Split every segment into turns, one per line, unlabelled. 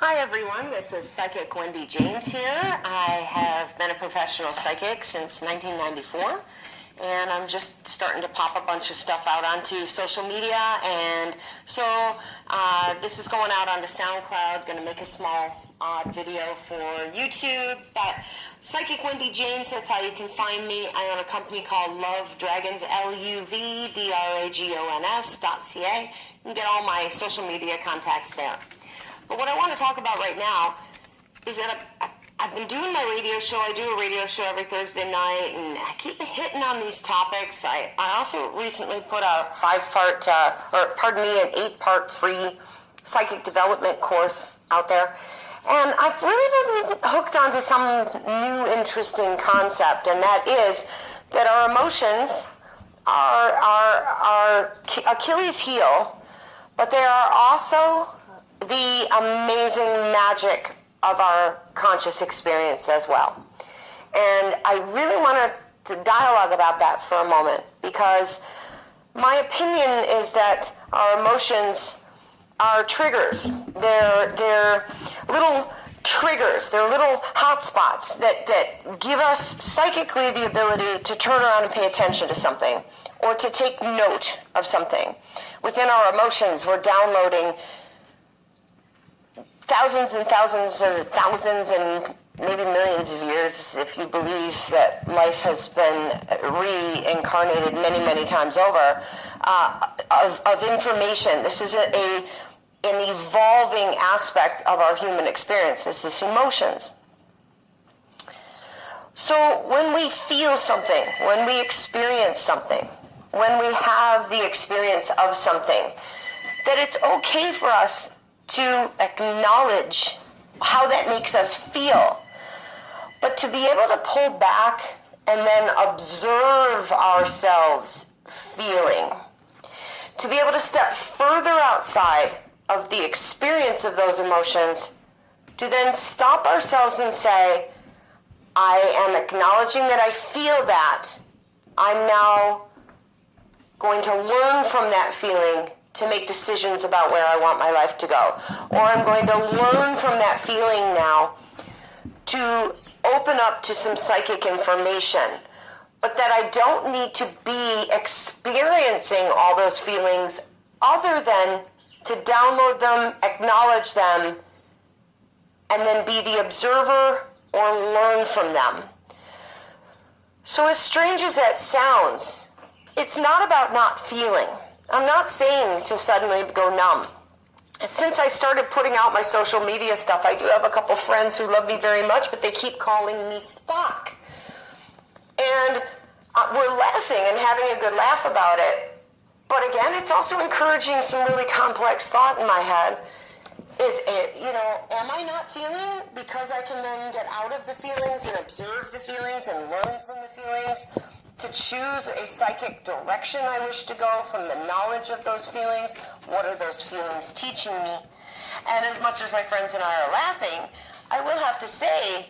Hi everyone, this is Psychic Wendy James here. I have been a professional psychic since 1994, and I'm just starting to pop a bunch of stuff out onto social media, and so this is going out onto SoundCloud, going to make a small video for YouTube, but Psychic Wendy James, that's how you can find me. I own a company called Love Dragons, LUVDRAGONS.ca. You can get all my social media contacts there. But what I want to talk about right now is that I've been doing my radio show. I do a radio show every Thursday night, and I keep hitting on these topics. I also recently put a an 8-part free psychic development course out there. And I've really been hooked onto some new interesting concept, and that is that our emotions are our Achilles heel, but they are also the amazing magic of our conscious experience as well. And I really want to dialogue about that for a moment, because my opinion is that our emotions are triggers. They're little triggers. They're little hotspots that give us psychically the ability to turn around and pay attention to something, or to take note of something. Within our emotions, we're downloading thousands and maybe millions of years, if you believe that life has been reincarnated many times over, of information. This is an evolving aspect of our human experience. This is emotions. So when we feel something, when we experience something, when we have the experience of something, that it's okay for us to acknowledge how that makes us feel, but to be able to pull back and then observe ourselves feeling, to be able to step further outside of the experience of those emotions, to then stop ourselves and say, I am acknowledging that I feel that. I'm now going to learn from that feeling to make decisions about where I want my life to go. Or I'm going to learn from that feeling now to open up to some psychic information, but that I don't need to be experiencing all those feelings other than to download them, acknowledge them, and then be the observer or learn from them. So as strange as that sounds, it's not about not feeling. I'm not saying to suddenly go numb. Since I started putting out my social media stuff, I do have a couple friends who love me very much, but they keep calling me Spock. And we're laughing and having a good laugh about it. But again, it's also encouraging some really complex thought in my head. Am I not feeling because I can then get out of the feelings and observe the feelings and learn from the feelings, to choose a psychic direction I wish to go from the knowledge of those feelings? What are those feelings teaching me? And as much as my friends and I are laughing, I will have to say,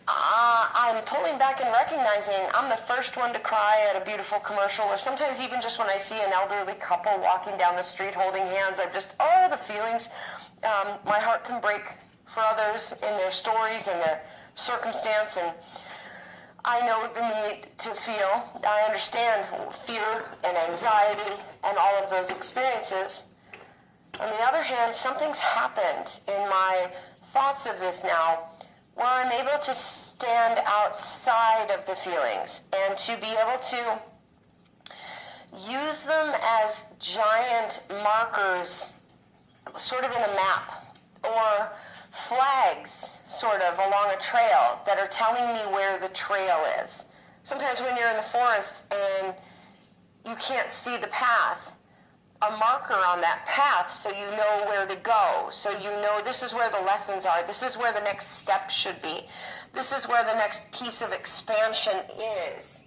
I'm pulling back and recognizing I'm the first one to cry at a beautiful commercial, or sometimes even just when I see an elderly couple walking down the street holding hands, the feelings. My heart can break for others in their stories and their circumstance, and I know the need to feel. I understand fear and anxiety and all of those experiences. On the other hand, something's happened in my thoughts of this now, where I'm able to stand outside of the feelings and to be able to use them as giant markers, sort of in a map, or flags, sort of, along a trail that are telling me where the trail is. Sometimes when you're in the forest and you can't see the path, a marker on that path so you know where to go, so you know this is where the lessons are, this is where the next step should be, this is where the next piece of expansion is.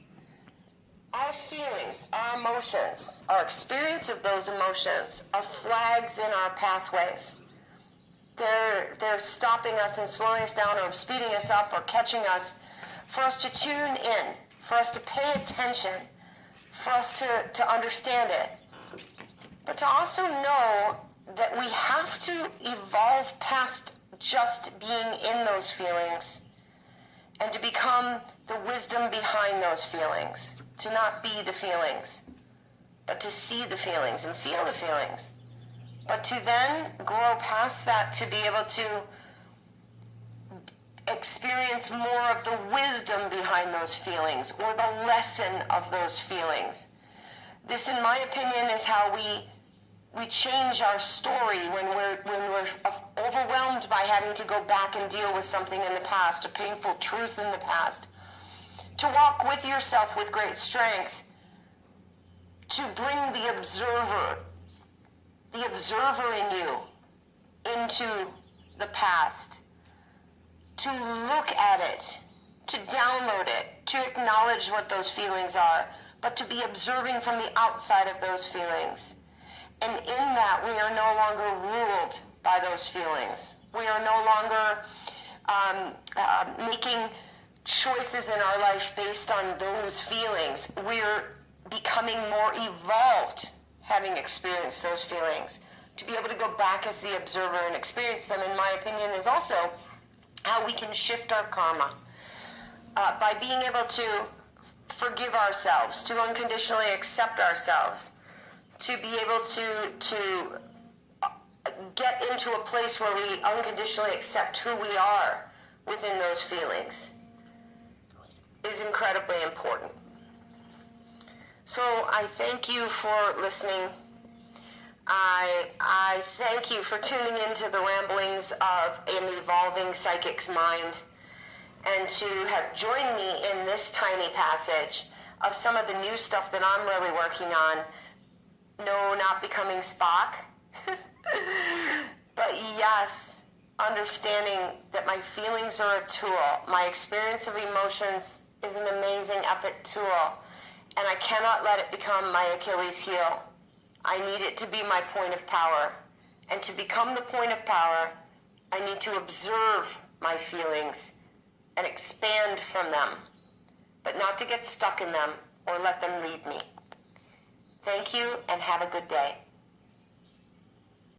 Our feelings, our emotions, our experience of those emotions are flags in our pathways. They're stopping us and slowing us down, or speeding us up, or catching us, for us to tune in, for us to pay attention, for us to understand it. But to also know that we have to evolve past just being in those feelings and to become the wisdom behind those feelings, to not be the feelings, but to see the feelings and feel the feelings, but to then grow past that to be able to experience more of the wisdom behind those feelings or the lesson of those feelings. This, in my opinion, is how we change our story when we're overwhelmed by having to go back and deal with something in the past, a painful truth in the past. To walk with yourself with great strength, to bring the observer in you into the past, to look at it, to download it, to acknowledge what those feelings are, but to be observing from the outside of those feelings. And in that, we are no longer ruled by those feelings. We are no longer making choices in our life based on those feelings. We're becoming more evolved, having experienced those feelings. To be able to go back as the observer and experience them, in my opinion, is also how we can shift our karma. By being able to forgive ourselves, to unconditionally accept ourselves, to be able to get into a place where we unconditionally accept who we are within those feelings is incredibly important. So I thank you for listening. I thank you for tuning into the ramblings of an evolving psychic's mind and to have joined me in this tiny passage of some of the new stuff that I'm really working on. No, not becoming Spock. But yes, understanding that my feelings are a tool. My experience of emotions is an amazing, epic tool. And I cannot let it become my Achilles heel. I need it to be my point of power. And to become the point of power, I need to observe my feelings and expand from them, but not to get stuck in them or let them lead me. Thank you and have a good day.